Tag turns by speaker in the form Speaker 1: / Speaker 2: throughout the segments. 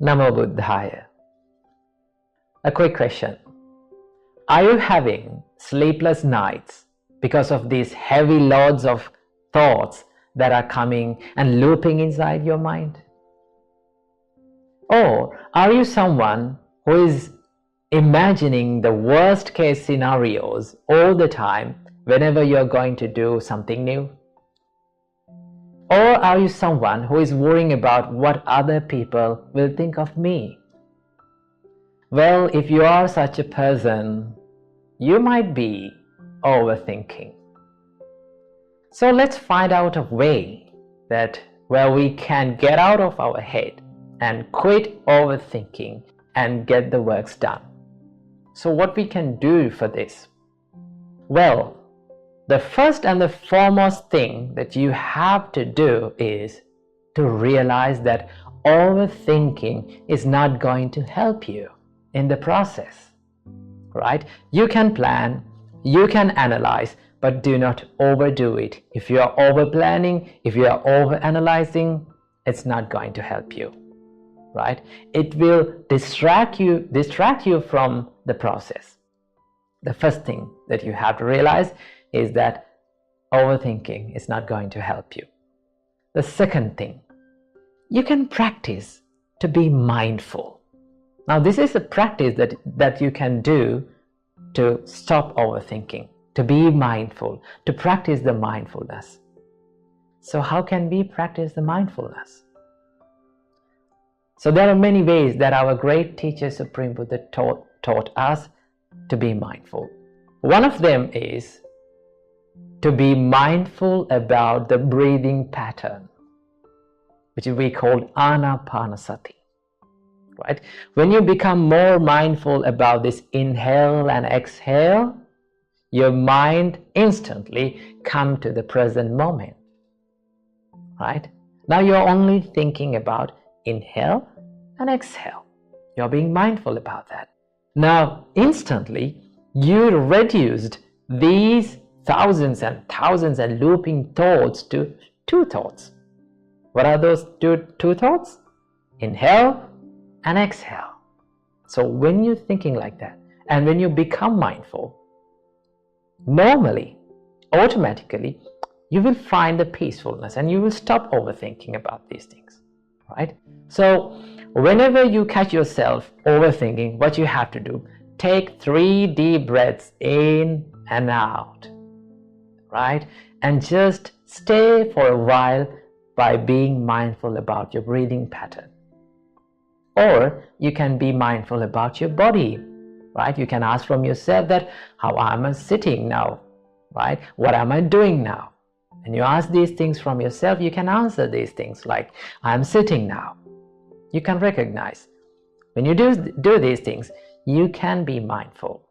Speaker 1: Namo Buddhaya. A quick question. Are you having sleepless nights because of these heavy loads of thoughts that are coming and looping inside your mind? Or are you someone who is imagining the worst case scenarios all the time whenever you're going to do something new? Or are you someone who is worrying about what other people will think of me? Well, if you are such a person, you might be overthinking. So let's find out a way where we can get out of our head and quit overthinking and get the works done. So what we can do for this? Well, the first and the foremost thing that you have to do is to realize that overthinking is not going to help you in the process, right? You can plan, you can analyze, but do not overdo it. If you are over planning, if you are over analyzing, it's not going to help you, right? It will distract you from the process. The first thing that you have to realize is that overthinking is not going to help you. The second thing, you can practice to be mindful. Now this is a practice that you can do to stop overthinking, to be mindful, to practice the mindfulness. So how can we practice the mindfulness? So there are many ways that our great teacher Supreme Buddha taught us to be mindful. One of them is to be mindful about the breathing pattern, which we call Anapanasati, right? When you become more mindful about this inhale and exhale, your mind instantly comes to the present moment, right? Now you're only thinking about inhale and exhale. You're being mindful about that. Now instantly you reduced these thousands and thousands and looping thoughts to two thoughts. What are those two thoughts? Inhale and exhale. So when you're thinking like that and when you become mindful, normally, automatically, you will find the peacefulness and you will stop overthinking about these things, right? So whenever you catch yourself overthinking, what you have to do, take 3 deep breaths in and out, right? And just stay for a while by being mindful about your breathing pattern. Or you can be mindful about your body, right? You can ask from yourself that, how am I sitting now, right? What am I doing now? And you ask these things from yourself, you can answer these things like, I'm sitting now. You can recognize. When you do these things, you can be mindful.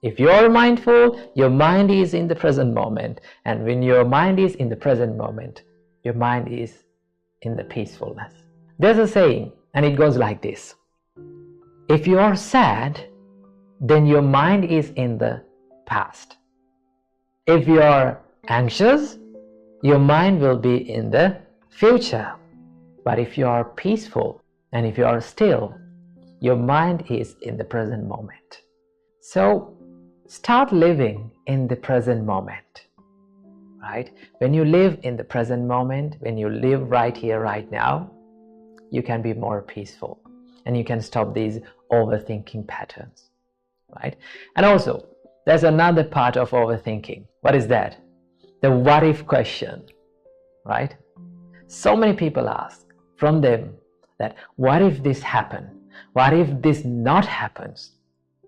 Speaker 1: If you're mindful, your mind is in the present moment. And when your mind is in the present moment, your mind is in the peacefulness. There's a saying, and it goes like this. If you are sad, then your mind is in the past. If you are anxious, your mind will be in the future. But if you are peaceful and if you are still, your mind is in the present moment. So start living in the present moment, right? When you live in the present moment, when you live right here, right now, you can be more peaceful and you can stop these overthinking patterns, right? And also, there's another part of overthinking. What is that? The what if question, right? So many people ask from them that, what if this happened? What if this not happens,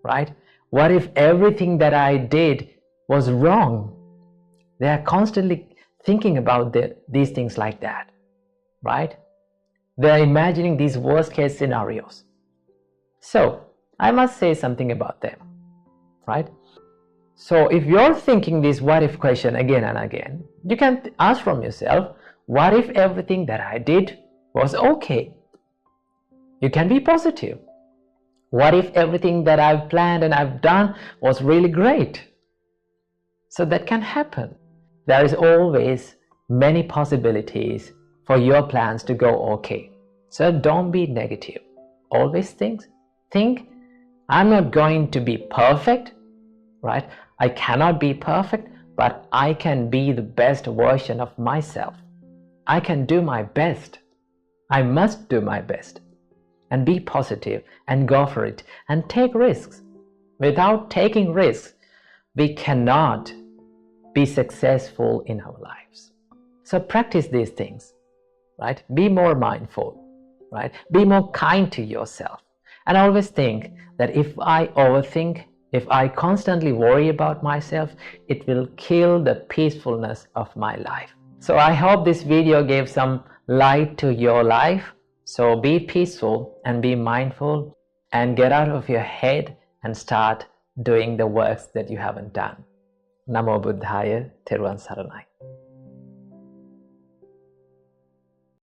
Speaker 1: right? What if everything that I did was wrong? They are constantly thinking about these things like that, right? They are imagining these worst case scenarios. So I must say something about them, right? So if you're thinking this what if question again and again, you can ask from yourself, what if everything that I did was okay? You can be positive. What if everything that I've planned and I've done was really great? So that can happen. There is always many possibilities for your plans to go okay. So don't be negative. always think, I'm not going to be perfect, right? I cannot be perfect, but I can be the best version of myself. I can do my best. I must do my best. And be positive and go for it and take risks. Without taking risks, we cannot be successful in our lives. So practice these things, right? Be more mindful, right? Be more kind to yourself. And always think that if I overthink, if I constantly worry about myself, it will kill the peacefulness of my life. So I hope this video gave some light to your life. So be peaceful and be mindful and get out of your head and start doing the works that you haven't done. Namo Buddhaya, Theruvan Saranai.